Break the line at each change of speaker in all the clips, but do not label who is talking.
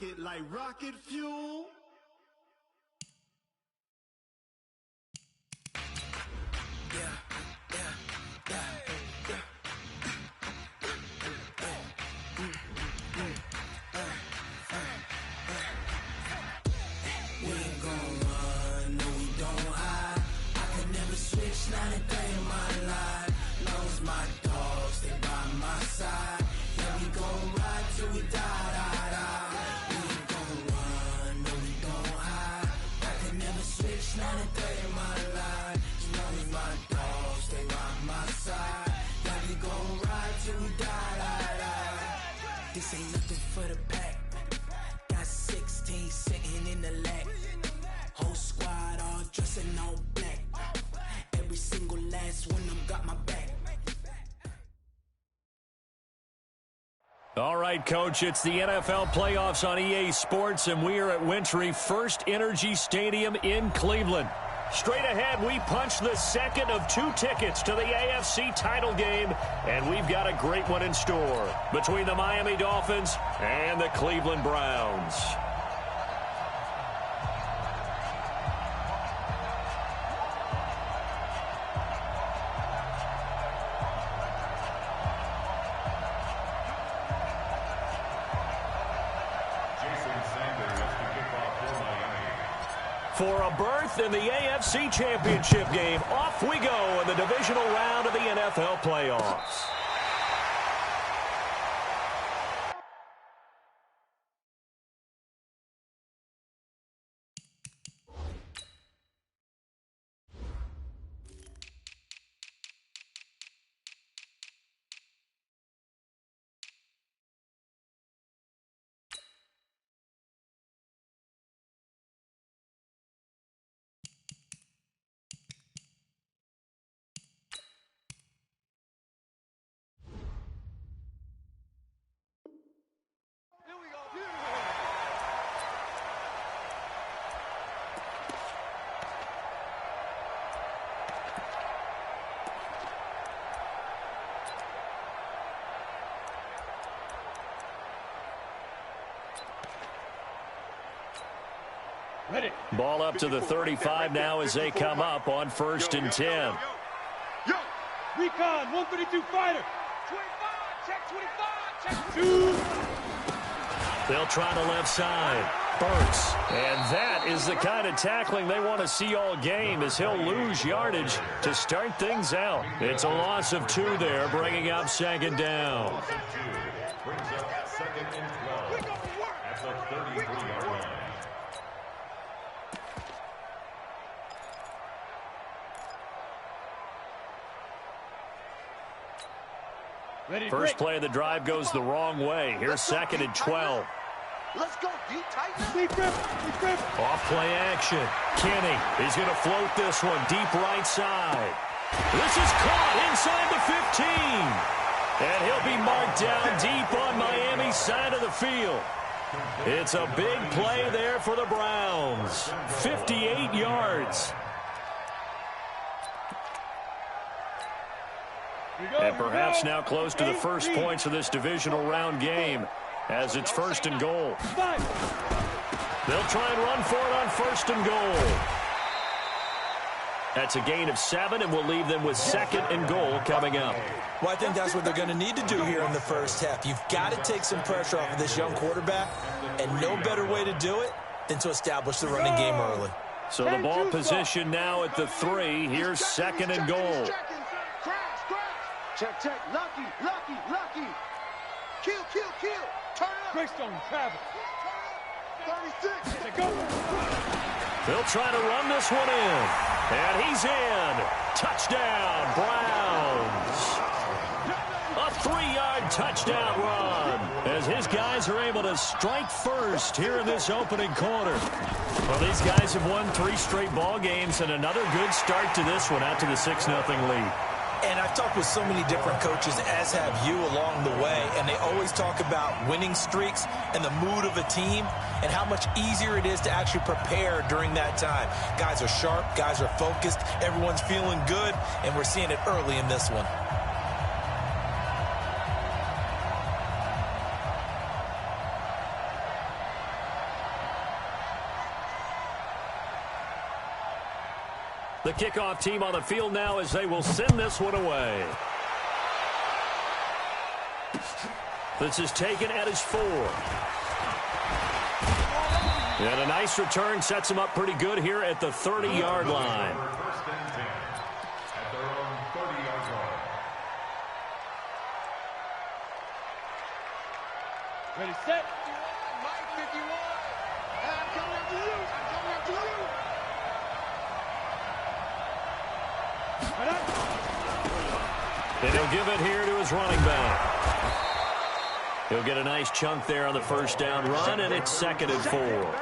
it like rocket fuel.
Not a day in my life. Knows my dogs, they by my side. Yeah, we gon' ride till we die. We ain't gon' run, no, we gon' hide. I can never switch, not a day in my life. Knows my dogs, they by my side. Yeah, we gon' ride till we die. This ain't nothing for the pack. Got 16 sitting in the lap. Whole squad all dressing all black. Every single last one of them got my back.
All right, Coach, it's the NFL playoffs on EA Sports, and we are at Wintry First Energy Stadium in Cleveland. Straight ahead, we punch the second of 2 tickets to the AFC title game, and we've got a great one in store between the Miami Dolphins and the Cleveland Browns. For a berth in the AFC Championship game, off we go in the divisional round of the NFL playoffs. Ball up to the 35 now as they come up on 1st and 10.
Yo, recon, 132 fighter. 25, check 25, check 2.
They'll try the left side. Burks. And that is the kind of tackling they want to see all game, as he'll lose yardage to start things out. It's a loss of 2 there, bringing up 2nd down.
Brings up 2nd and 12 at the 33-yard line.
First play of the drive goes the wrong way. Here's 2nd and 12.
Let's go, deep tight. Deep grip.
Off play action. Kenny is going to float this one deep right side. This is caught inside the 15. And he'll be marked down deep on Miami's side of the field. It's a big play there for the Browns. 58 yards. And perhaps now close to the first points of this divisional round game, as it's 1st and goal. They'll try and run for it on 1st and goal. That's a gain of 7, and we'll leave them with 2nd and goal coming up.
Well, I think that's what they're going to need to do here in the first half. You've got to take some pressure off of this young quarterback, and no better way to do it than to establish the running game early.
So the ball position now at the 3. Here's 2nd and goal.
Check. Lucky. Kill. Turn up. Greystone, Travis. 36. Go.
They'll try to run this one in. And he's in. Touchdown, Browns. A 3-yard touchdown run, as his guys are able to strike first here in this opening quarter. Well, these guys have won 3 straight ball games, and another good start to this one out to the 6-0 lead.
And I've talked with so many different coaches, as have you, along the way, and they always talk about winning streaks and the mood of a team and how much easier it is to actually prepare during that time. Guys are sharp, guys are focused, everyone's feeling good, and we're seeing it early in this one.
The kickoff team on the field now as they will send this one away. This is taken at his 4. And a nice return sets him up pretty good here at the 30-yard line.
First and 10 at their own 30-yard line.
Ready, set.
Mike 51. I'm coming after you. I'm coming after you.
Right up.
And he'll give it here to his running back. He'll get a nice chunk there on the first down run, and it's 2nd and 4.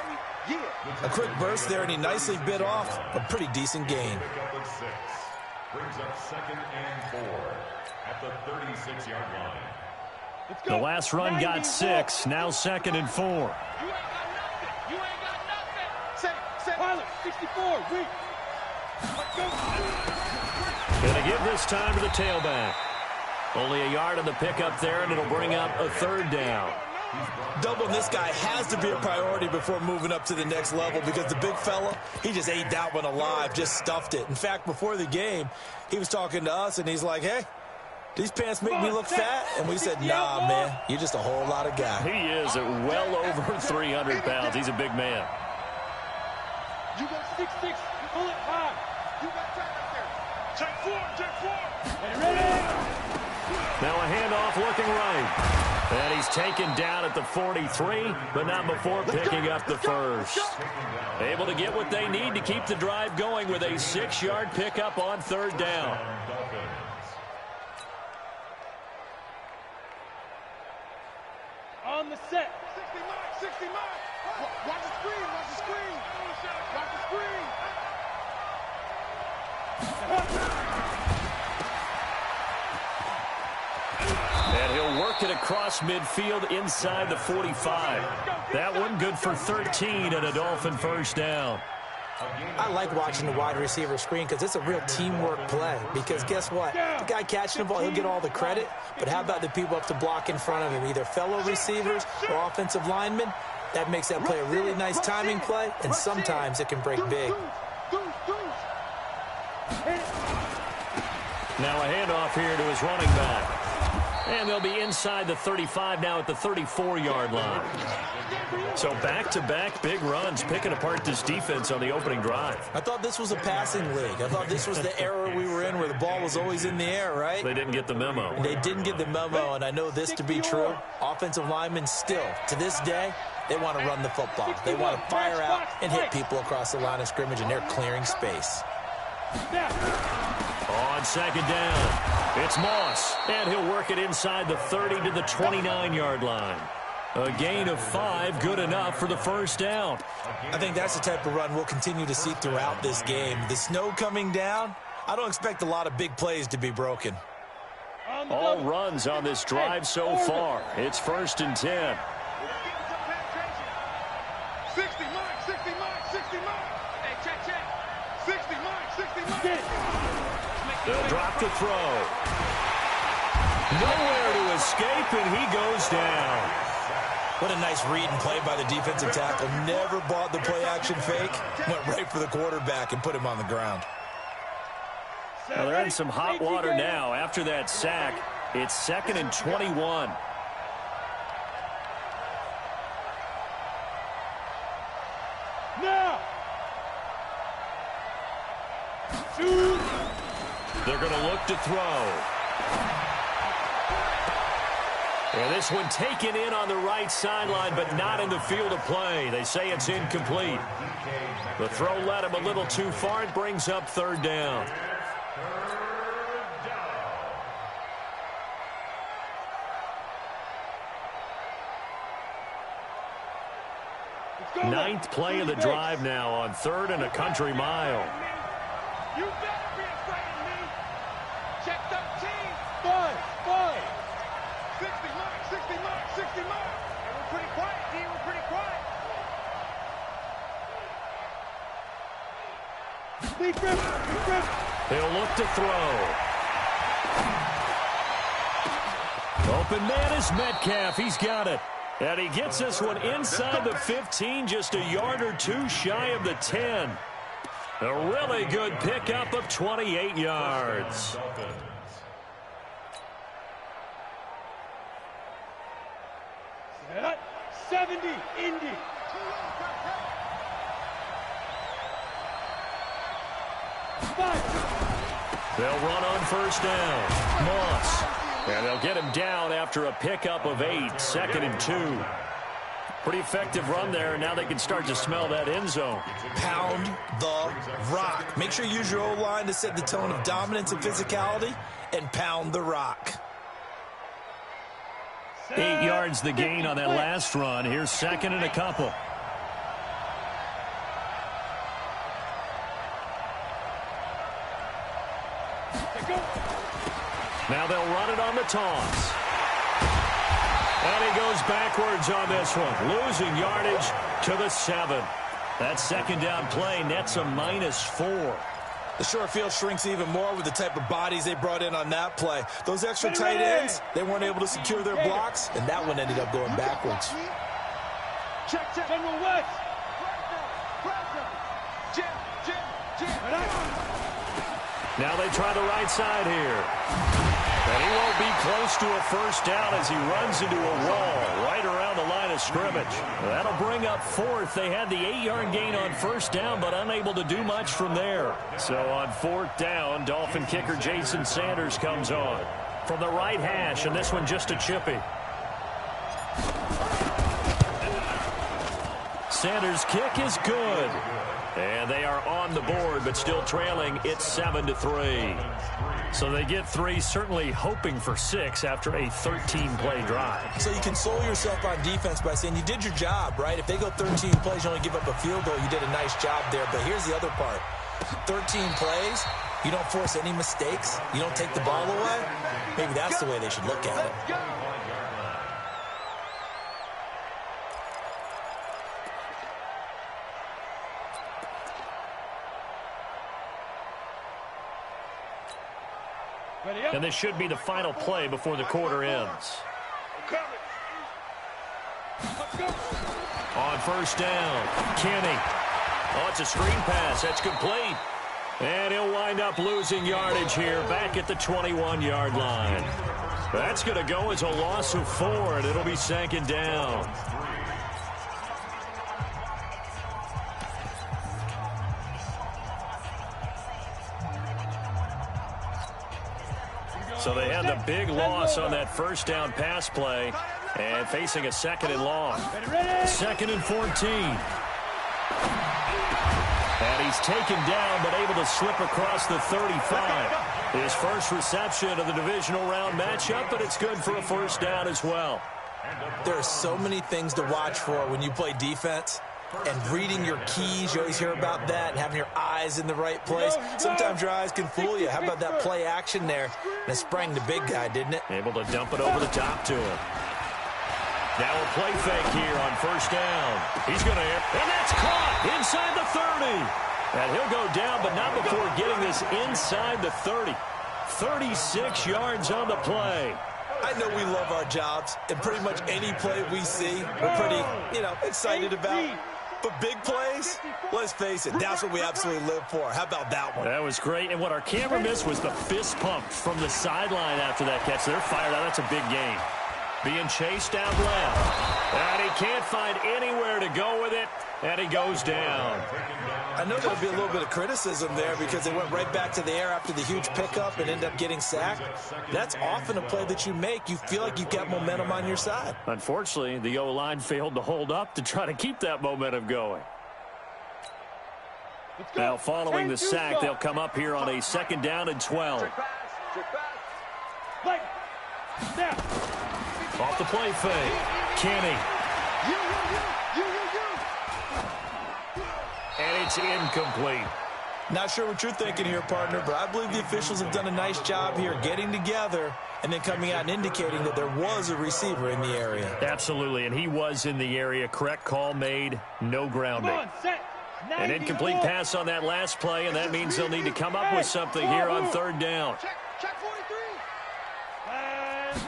A quick burst there, and he nicely bit off a pretty decent gain.
Pick up at 6. Brings up 2nd and 4 at the 36-yard line.
Let's go.
The last run got 6, now 2nd and 4.
You ain't got nothing. You ain't got nothing. Set. Pilot, 64, weak. Let's go.
Gonna give this time to the tailback. Only a yard on the pickup there, and it'll bring up a 3rd down.
Doubling this guy has to be a priority before moving up to the next level because the big fella, he just ate that one alive, just stuffed it. In fact, before the game, he was talking to us, and he's like, hey, these pants make me look fat? And we said, nah, man, you're just a whole lot of guy.
He is at well over 300 pounds. He's a big man.
You got 6'6", pull it high. You got time up there. Check 4. Hey, ready?
Now a handoff looking right. And he's taken down at the 43, but not before picking up the first. Able to get what they need to keep the drive going with a 6-yard pickup on 3rd down.
On the set.
60 miles. Watch the screen. Watch the screen. Watch the screen.
And he'll work it across midfield inside the 45. That one good for 13 and a Dolphin first down.
I like watching the wide receiver screen because it's a real teamwork play. Because guess what? The guy catching the ball, he'll get all the credit. But how about the people up to block in front of him, either fellow receivers or offensive linemen? That makes that play a really nice timing play, and sometimes it can break big.
Now a handoff here to his running back. And they'll be inside the 35 now at the 34-yard line. So back-to-back big runs, picking apart this defense on the opening drive.
I thought this was a passing league. I thought this was the era we were in where the ball was always in the air, right?
They didn't get the memo.
They didn't get the memo, and I know this to be true. Offensive linemen still, to this day, they want to run the football. They want to fire out and hit people across the line of scrimmage, and they're clearing space.
On 2nd down, it's Moss, and he'll work it inside the 30 to the 29-yard line. A gain of 5, good enough for the first down.
I think that's the type of run we'll continue to see throughout this game. The snow coming down, I don't expect a lot of big plays to be broken.
All runs on this drive so far. It's 1st and 10.
60 miles. Hey, check. 60 miles.
They'll drop the throw. Nowhere to escape, and he goes down.
What a nice read and play by the defensive tackle. Never bought the play-action fake. Went right for the quarterback and put him on the ground.
Well, they're in some hot water now. After that sack, it's 2nd and 21.
Now.
They're going to look to throw. And this one taken in on the right sideline, but not in the field of play. They say it's incomplete. The throw led him a little too far. It brings up 3rd down. Ninth play of the drive now on 3rd and a country mile.
You better be afraid of me. Check 13. 5. 60 miles. And we're pretty quiet, D. We're pretty quiet. Deep grip.
He'll look to throw. Open man is Metcalf. He's got it. And he gets this one inside the 15, just a yard or two shy of the 10. A really good pickup of 28 yards.
70, Indy.
They'll run on first down. Moss. And they'll get him down after a pickup of 8, 2nd and 2. Pretty effective run there. Now they can start to smell that end zone.
Pound the rock. Make sure you use your O-line to set the tone of dominance and physicality, and pound the rock.
8 yards the gain on that last run. Here's 2nd and a couple. Now they'll run it on the toss. And he goes backwards on this one, losing yardage to the 7. That 2nd down play nets a -4.
The short field shrinks even more with the type of bodies they brought in on that play. Those extra tight ends, they weren't able to secure their blocks, and that one ended up going backwards.
Check, General West.
Now they try the right side here. And he won't be close to a first down as he runs into a wall right around the line of scrimmage. That'll bring up 4th. They had the 8-yard gain on first down, but unable to do much from there. So on 4th down, Dolphin kicker Jason Sanders comes on. From the right hash, and this one just a chippy. Sanders' kick is good. And they are on the board, but still trailing. It's 7-3. So they get 3, certainly hoping for 6 after a 13-play drive.
So you console yourself on defense by saying you did your job, right? If they go 13 plays, you only give up a field goal, you did a nice job there. But here's the other part. 13 plays, you don't force any mistakes, you don't take the ball away. Maybe that's the way they should look at it.
And this should be the final play before the quarter ends. On first down, Kenny. Oh, it's a screen pass. That's complete. And he'll wind up losing yardage here back at the 21-yard line. That's going to go as a loss of 4, and it'll be 2nd down. So they had the big loss on that first down pass play and facing a 2nd and long. 2nd and 14. And he's taken down but able to slip across the 35. His first reception of the divisional round matchup, but it's good for a first down as well.
There are so many things to watch for when you play defense. And reading your keys, you always hear about that, and having your eyes in the right place. Sometimes your eyes can fool you. How about that play action there? And it sprang the big guy, didn't it?
Able to dump it over the top to him. Now a play fake here on first down. He's going to air, and that's caught inside the 30. And he'll go down, but not before getting this inside the 30. 36 yards on the play.
I know we love our jobs, and pretty much any play we see, we're pretty, excited about. But big plays, let's face it, that's what we absolutely live for. How about that one?
That was great. And what our camera missed was the fist pump from the sideline after that catch. They're fired out. That's a big gain. Being chased out left. And he can't find anywhere to go with it. And he goes down.
I know there'll be a little bit of criticism there because they went right back to the air after the huge pickup and end up getting sacked. That's often a play that you make. You feel like you've got momentum on your side.
Unfortunately, the O-line failed to hold up to try to keep that momentum going. Now, following the sack, they'll come up here on a 2nd down and 12. Off the play fake. Kenny. And it's incomplete.
Not sure what you're thinking here, partner, but I believe the officials have done a nice job here getting together and then coming out and indicating that there was a receiver in the area.
Absolutely, and he was in the area. Correct call made, no grounding. An incomplete pass on that last play, and that means they'll need to come up with something here on 3rd down.
Check 43.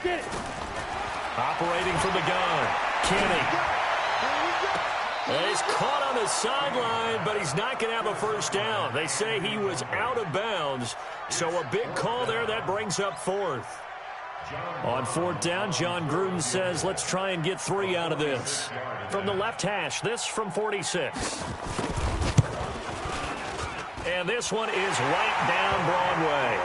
Get it.
Operating from the gun, Kenny. He's caught on the sideline, but he's not going to have a first down. They say he was out of bounds, so a big call there. That brings up fourth. On fourth down, John Gruden says, let's try and get 3 out of this. From the left hash, this from 46. And this one is right down Broadway.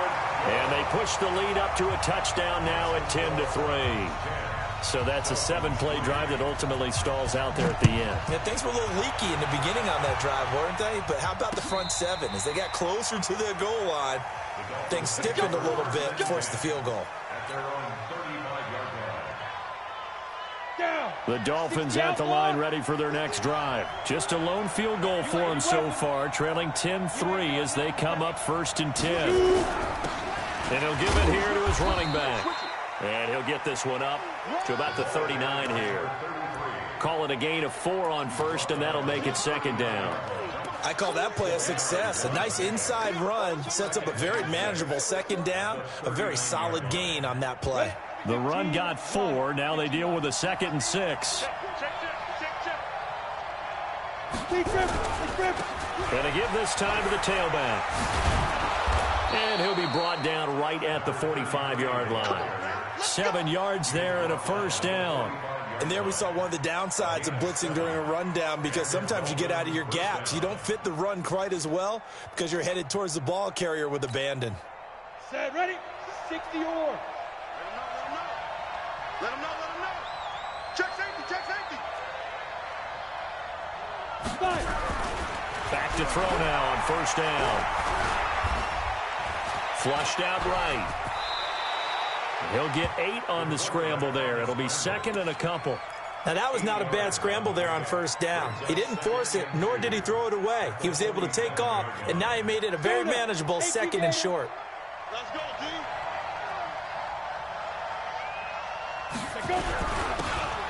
And they push the lead up to a touchdown now at 10-3. So that's a 7-play drive that ultimately stalls out there at the end.
Yeah, things were a little leaky in the beginning on that drive, weren't they? But how about the front 7? As they got closer to their goal line, things stiffened a little bit, forced the field goal.
The Dolphins at the line ready for their next drive. Just a lone field goal for them so far, trailing 10-3 as they come up 1st and 10. And he'll give it here to his running back. And he'll get this one up to about the 39 here. Call it a gain of 4 on first, and that'll make it 2nd down.
I call that play a success. A nice inside run sets up a very manageable 2nd down. A very solid gain on that play.
The run got 4. Now they deal with a 2nd and 6. Gonna give this time to the tailback. And he'll be brought down right at the 45-yard line. 7 yards there and a first down.
And there we saw one of the downsides of blitzing during a rundown, because sometimes you get out of your gaps. You don't fit the run quite as well because you're headed towards the ball carrier with abandon.
Set, ready, 60 or.
Let him know, let him know. Check safety, check safety.
Back to throw now on first down. Flushed out right. He'll get 8 on the scramble there. It'll be 2nd and a couple.
Now, that was not a bad scramble there on first down. He didn't force it, nor did he throw it away. He was able to take off, and now he made it a very manageable 2nd and short.
Let's go, D.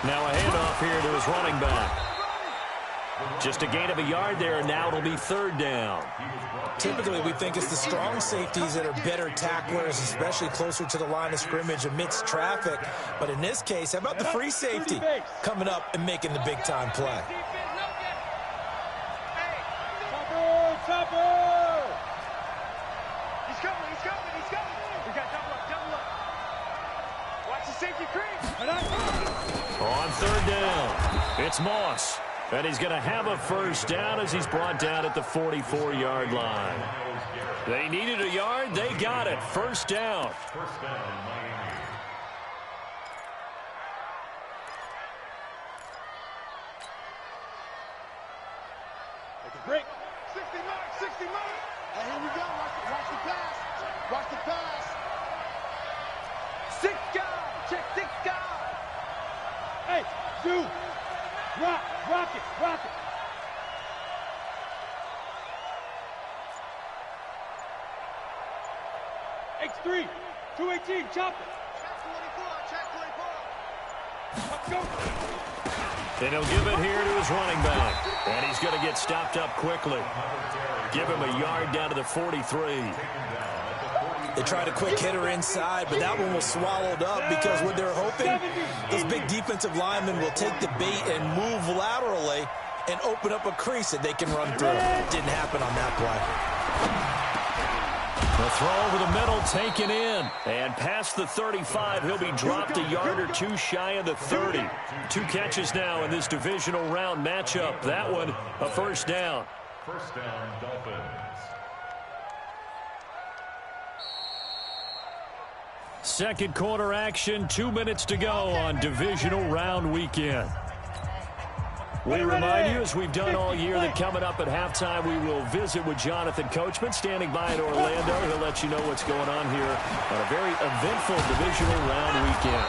Now a handoff here to his running back. Just a gain of a yard there, and now it'll be 3rd down.
Typically, we think it's the strong safeties that are better tacklers, especially closer to the line of scrimmage amidst traffic. But in this case, how about the free safety coming up and making the big-time play?
Topper!
He's coming, he's coming, he's coming. We got double up, double up. Watch the safety creep.
On 3rd down, it's Moss. And he's going to have a first down as he's brought down at the 44-yard line. They needed a yard. They got it. First down.
First down, Miami.
Take a break.
60 mark, 60 mark. And here we go. Watch the pass. Watch the pass.
6 guard. Check 6 guard. Hey, Zoo. Rock it, rock it. X3, 218, chop it.
Check 24, check 24.
Let's go.
And he'll give it here to his running back. And he's going to get stopped up quickly. Give him a yard down to the 43.
They tried a quick hitter inside, but that one was swallowed up because what they're hoping, those big defensive linemen will take the bait and move laterally and open up a crease that they can run through. It didn't happen on that play.
The throw over the middle taken in. And past the 35, he'll be dropped a yard or 2 shy of the 30. 2 catches now in this divisional round matchup. That one, a first down.
First down, Dolphins.
Second quarter action, 2 minutes to go on divisional round weekend. We remind you, as we've done all year, that coming up at halftime, we will visit with Jonathan Coachman, standing by in Orlando. He'll let you know what's going on here on a very eventful divisional round weekend.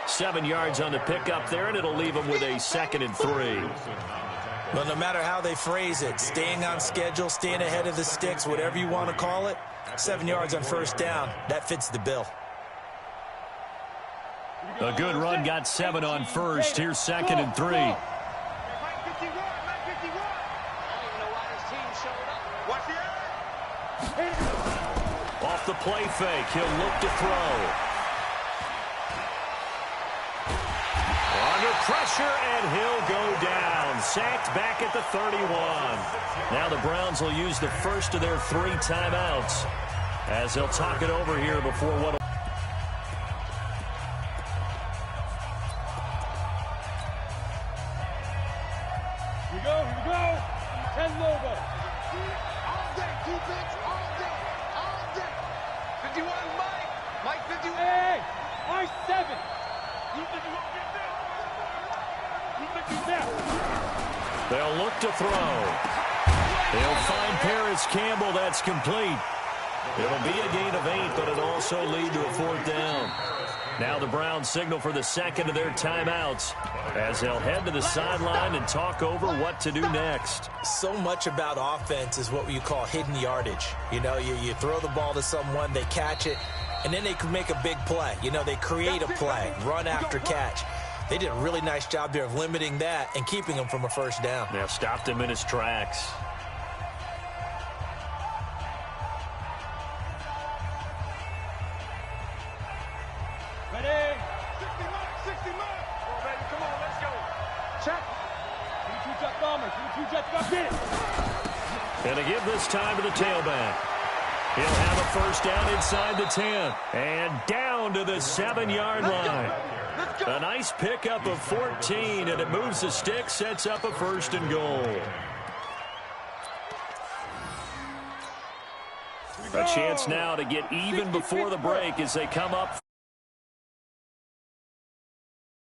7 yards on the pickup there, and it'll leave them with a 2nd and 3.
Well, no matter how they phrase it, staying on schedule, staying ahead of the sticks, whatever you want to call it, 7 yards on first down, that fits the bill.
A good run got 7 on first. Here's 2nd and 3. Off the play fake, he'll look to throw. Under Pressure, and he'll go down. Sacked back at the 31. Now the Browns will use the first of their 3 timeouts as they'll talk it over here before what...
Here we go. 10 logo.
All day, defense, all day, all day. 51, Mike 51.
Hey, I 7. You think you won't get there? You think you there?
They'll look to throw. They'll find Paris Campbell. That's complete. It'll be a gain of 8, but it'll also lead to a 4th down. Now the Browns signal for the second of their timeouts as they'll head to the sideline and talk over what to do next.
So much about offense is what you call hidden yardage. You know, you throw the ball to someone, they catch it, and then they can make a big play. You know, they create a play, run after catch. They did a really nice job there of limiting that and keeping him from a first down.
Now stopped him in his tracks.
Ready?
60 miles. Come on, baby, come on, let's go. Check.
22 Jet Bombers. 22 Jets, got it.
And to give this time to the tailback. He'll have a first down inside the 10. And down to the 7-yard line. A nice pickup of 14, and it moves the stick, sets up a 1st and goal. A chance now to get even before the break as they come up.